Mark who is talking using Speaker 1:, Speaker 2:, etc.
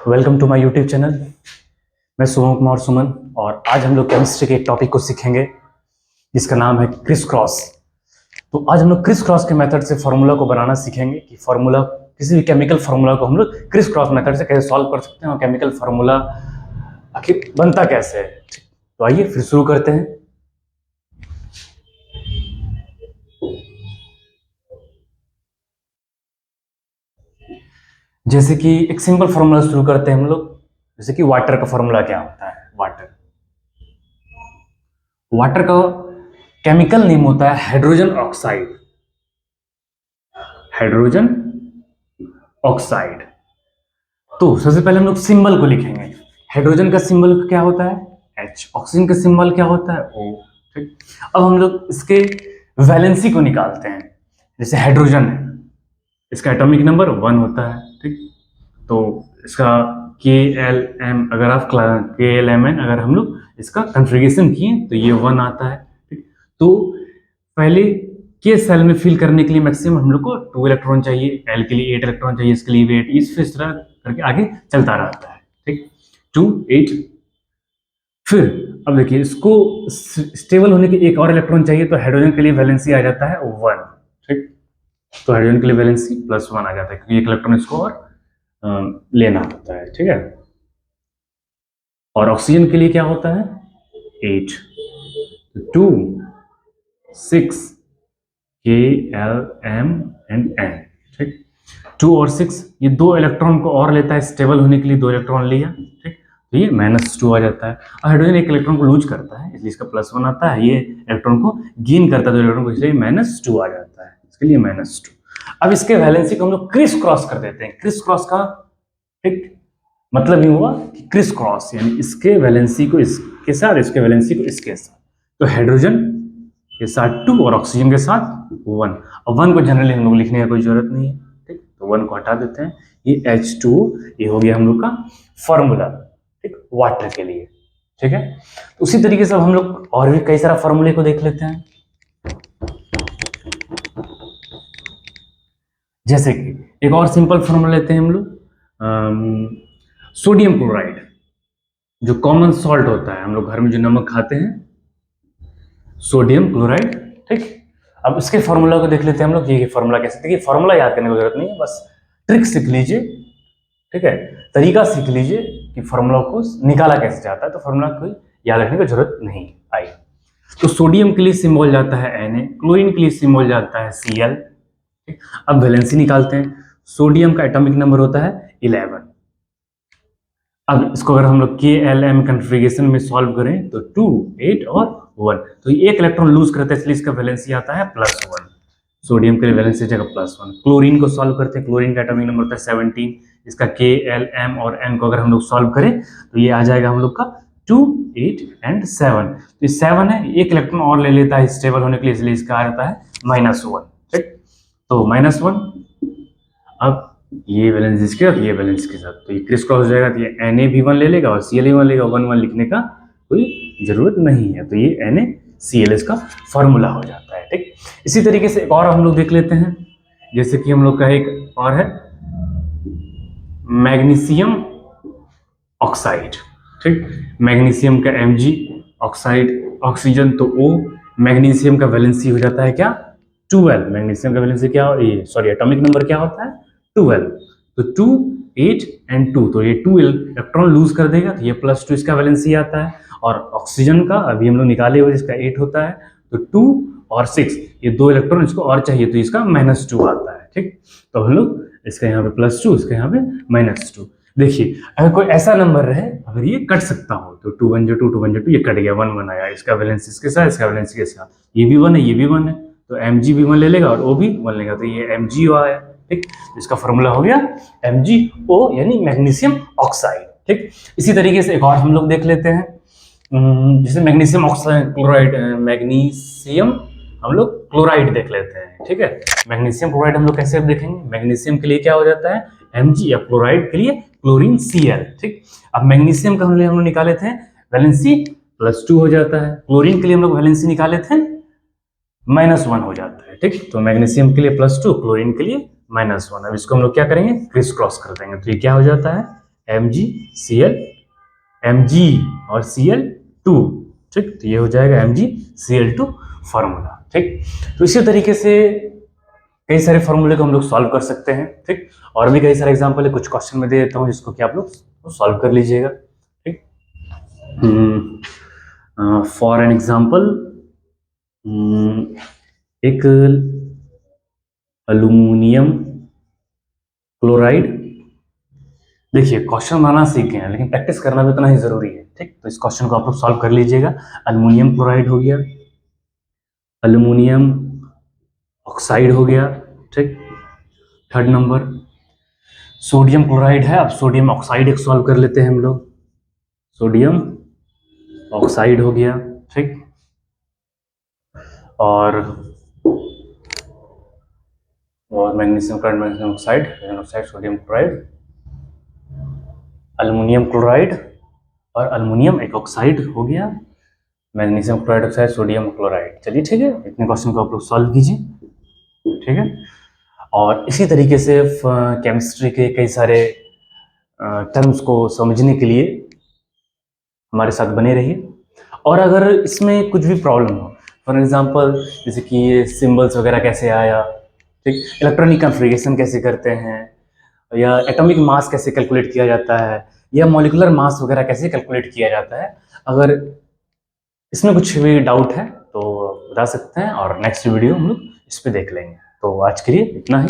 Speaker 1: Welcome to my YouTube channel. मैं सुमन कुमार सुमन और आज हम लोग केमिस्ट्री के एक टॉपिक को सीखेंगे जिसका नाम है क्रिस क्रॉस। तो आज हम लोग क्रिस क्रॉस के मेथड से फार्मूला को बनाना सीखेंगे कि फार्मूला किसी भी केमिकल फार्मूला को हम लोग क्रिस क्रॉस मेथड से कैसे सॉल्व कर सकते हैं और केमिकल फार्मूला आखिर बनता कैसे है। तो आइए फिर शुरू करते हैं। जैसे कि एक सिंपल फार्मूला शुरू करते हैं हम लोग। जैसे कि वाटर का फार्मूला क्या होता है। वाटर का केमिकल नेम होता है हाइड्रोजन ऑक्साइड। Hydrogen oxide. तो सबसे पहले हम लोग सिंबल को लिखेंगे। हाइड्रोजन का सिंबल क्या होता है H, ऑक्सीजन का सिंबल क्या होता है O। ठीक, अब हम लोग इसके वैलेंसी को निकालते हैं। जैसे हाइड्रोजन है, इसका एटॉमिक नंबर 1 होता है। ठीक, तो इसका KLM अगर आप KLMN अगर हम लोग इसका कॉन्फ़िगरेशन किए तो ये 1 आता है। ठीक, तो पहले के सेल में फिल करने के लिए मैक्सिमम हम लोग को 2 इलेक्ट्रॉन चाहिए, L के लिए 8 इलेक्ट्रॉन चाहिए, इसके लिए भी 8, इस तरह करके आगे चलता रहता है। ठीक, 2 8। फिर अब देखिए इसको स्टेबल होने के एक और इलेक्ट्रॉन चाहिए, तो हाइड्रोजन के लिए वैलेंसी आ जाता है 1। ठीक, तो हाइड्रोजन के लिए वैलेंसी +1 आ जाता है क्योंकि एक इलेक्ट्रॉन इसको और लेना होता है। ठीक है, और ऑक्सीजन के लिए क्या होता है 8, 2 6 KLM एंड N। ठीक, 2 और 6 ये 2 इलेक्ट्रॉन को और लेता है, स्टेबल होने के लिए 2 इलेक्ट्रॉन लिया। ठीक, तो ये -2 आ जाता है। और हाइड्रोजन एक इलेक्ट्रॉन को लूज करता है इसलिए इसका +1 आता है, ये इलेक्ट्रॉन को गेन करता है 2 इलेक्ट्रॉन को, इसलिए -2 आ जाता है, इसके लिए -2। अब इसके वैलेंसी को हम लोग क्रिस क्रॉस कर देते हैं। क्रिस क्रॉस का ठीक मतलब ये हुआ कि क्रिस क्रॉस यानी इसके वैलेंसी को इसके साथ, इसके वैलेंसी को इसके साथ। तो हाइड्रोजन के साथ 2 और ऑक्सीजन के साथ 1। अब 1 को जनरली हम लोग लिखने की कोई जरूरत नहीं है। ठीक, तो 1 को हटा देते हैं। ये H2 ये हो गया हम लोग का फॉर्मूला, ठीक, वाटर के लिए। ठीक है, तो उसी तरीके से हम लोग और भी कई सारा फॉर्मूले को देख लेते हैं। जैसे कि एक और सिंपल फॉर्मूला लेते हैं हम लोग, सोडियम क्लोराइड जो कॉमन सॉल्ट होता है, हम लोग घर में जो नमक खाते हैं, सोडियम क्लोराइड। ठीक, अब इसके फॉर्मूला को देख लेते हैं हम लोग। ये फॉर्मूला कैसे, देखिए फॉर्मूला याद करने की जरूरत नहीं है, बस ट्रिक सीख लीजिए। ठीक है, तरीका सीख लीजिए कि फॉर्मूला को निकाला कैसे जाता है, तो फॉर्मूला को याद रखने की जरूरत नहीं आई। तो सोडियम के लिए सिंबल जाता है Na, क्लोरीन के लिए सिंबल जाता है Cl। ठीक, अब वैलेंसी निकालते हैं। सोडियम का एटॉमिक नंबर होता है 11। अब इसको अगर हम लोग KLM कॉन्फ़िगरेशन में सॉल्व करें तो 2 8 और 1, तो ये एक इलेक्ट्रॉन लूज करता है इसलिए इसका वैलेंसी आता है +1। सोडियम के लिए वैलेंसी जगह +1। क्लोरीन को सॉल्व करते हैं, क्लोरीन का एटॉमिक नंबर होता है 17। इसका KLM और N को अगर हम लोग सॉल्व करें तो ये आ जाएगा हम लोग का 2 8 एंड 7। तो 7 है, एक इलेक्ट्रॉन और ले लेता है स्टेबल होने के लिए, इसलिए इसका आ जाता है -1। ठीक, तो -1। अब ये वैलेंस इसके साथ, ये वैलेंस के साथ, तो ये क्रिस क्रॉस हो जाएगा। तो ये Na भी 1 ले लेगा और Cl भी 1 लेगा, 1 1 लिखने का कोई जरूरत नहीं है, तो ये NaCl इसका फॉर्मूला हो जाता है। ठीक, इसी तरीके से एक और हम लोग देख लेते हैं। जैसे कि हम लोग का एक और है मैग्नीशियम ऑक्साइड। ठीक, मैग्नीशियम का Mg, ऑक्साइड ऑक्सीजन तो O, मैग्नीशियम का वैलेंसी हो जाता है क्या 12। मैग्नीशियम का वैलेंसी क्या, सॉरी एटॉमिक नंबर क्या होता है 12। तो 2 8 एंड 2, तो ये 2 इलेक्ट्रॉन लूज कर देगा, तो ये +2 इसका वैलेंसी आता है। और ऑक्सीजन का अभी हम लोग निकाले हुए जिसका 8 होता है, तो 2 और 6 ये 2 इलेक्ट्रॉन इसको और चाहिए, तो इसका -2 आता है। ठीक, तो हम लोग इसका यहाँ पे +2, इसका यहाँ पे -2। देखिए अगर कोई ऐसा नंबर रहे अगर ये कट सकता हो तो 2 1 2 2 1 2, ये कट गया, 1 1 आया, इसका वैलेंसी इसके साथ, इसका वैलेंसी के साथ, ये भी 1 है, ये भी 1 है, तो Mg भी 1 ले लेगा और O भी 1 लेगा, तो ये MgO आया। ठीक, इसका फॉर्मूला हो गया MgO यानी मैग्नीशियम ऑक्साइड। ठीक, इसी तरीके से एक और हम लोग देख लेते हैं, जैसे मैग्नीशियम ऑक्साइड क्लोराइड, मैग्नीशियम हम लोग क्लोराइड देख लेते हैं। ठीक है, मैग्नीशियम क्लोराइड हम लोग कैसे देखेंगे। मैग्नीशियम के लिए क्या हो जाता है Mg, या क्लोराइड के लिए क्लोरीन Cl। ठीक, अब मैग्नीशियम का हम लोग निकाले थे वैलेंसी +2 हो जाता है, क्लोरीन के लिए हम लोग वैलेंसी निकाले थे -1 हो जाता है। ठीक, तो मैग्नीशियम के लिए +2, क्लोरीन के लिए -1। अब इसको हम लोग क्या करेंगे क्रिस क्रॉस कर देंगे, तो ये क्या हो जाता है MgCl, Mg और Cl2, ठीक। तो ये हो जाएगा MgCl2 फार्मूला, ठीक। तो इसी तरीके से कई सारे फॉर्मूले को हम लोग सॉल्व कर सकते हैं, ठीक। और भी कई सारे एग्जांपल है, कुछ क्वेश्चन में दे देता हूँ जिसको कि आप लोग सॉल्व कर लीजिएगा, ठीक। फॉर एन एग्जांपल, एक अल्यूमिनियम क्लोराइड, देखिए क्वेश्चन बनाना सीख गए हैं लेकिन प्रैक्टिस करना भी उतना ही जरूरी है, ठीक। तो इस क्वेश्चन को आप लोग सॉल्व कर लीजिएगा। अल्यूमिनियम क्लोराइड हो गया, अल्यूमिनियम ऑक्साइड हो गया, ठीक। थर्ड नंबर सोडियम क्लोराइड है, अब सोडियम ऑक्साइड एक सॉल्व कर लेते हैं हम लोग। सोडियम ऑक्साइड हो गया, ठीक। और magnesium chloride, magnesium oxide, sodium chloride, aluminium chloride और अल्युमिनियम एक ऑक्साइड हो गया, magnesium chloride oxide, sodium chloride. चलिए ठीक है, इतने क्वेश्चन को आप लोग सॉल्व कीजिए, ठीक है। और इसी तरीके से केमिस्ट्री के कई सारे टर्म्स को समझने के लिए हमारे साथ बने रहिए। और अगर इसमें कुछ भी प्रॉब्लम हो, फॉर एग्जांपल जैसे कि ये सिंबल्स वगैरह कैसे आया, ठीक, इलेक्ट्रॉनिक कॉन्फ़िगरेशन कैसे करते हैं, या एटॉमिक मास कैसे कैलकुलेट किया जाता है, या मॉलिक्यूलर मास वगैरह कैसे कैलकुलेट किया जाता है, अगर इसमें कुछ भी डाउट है तो बता सकते हैं और नेक्स्ट वीडियो हम लोग इस पर देख लेंगे। तो आज के लिए इतना ही।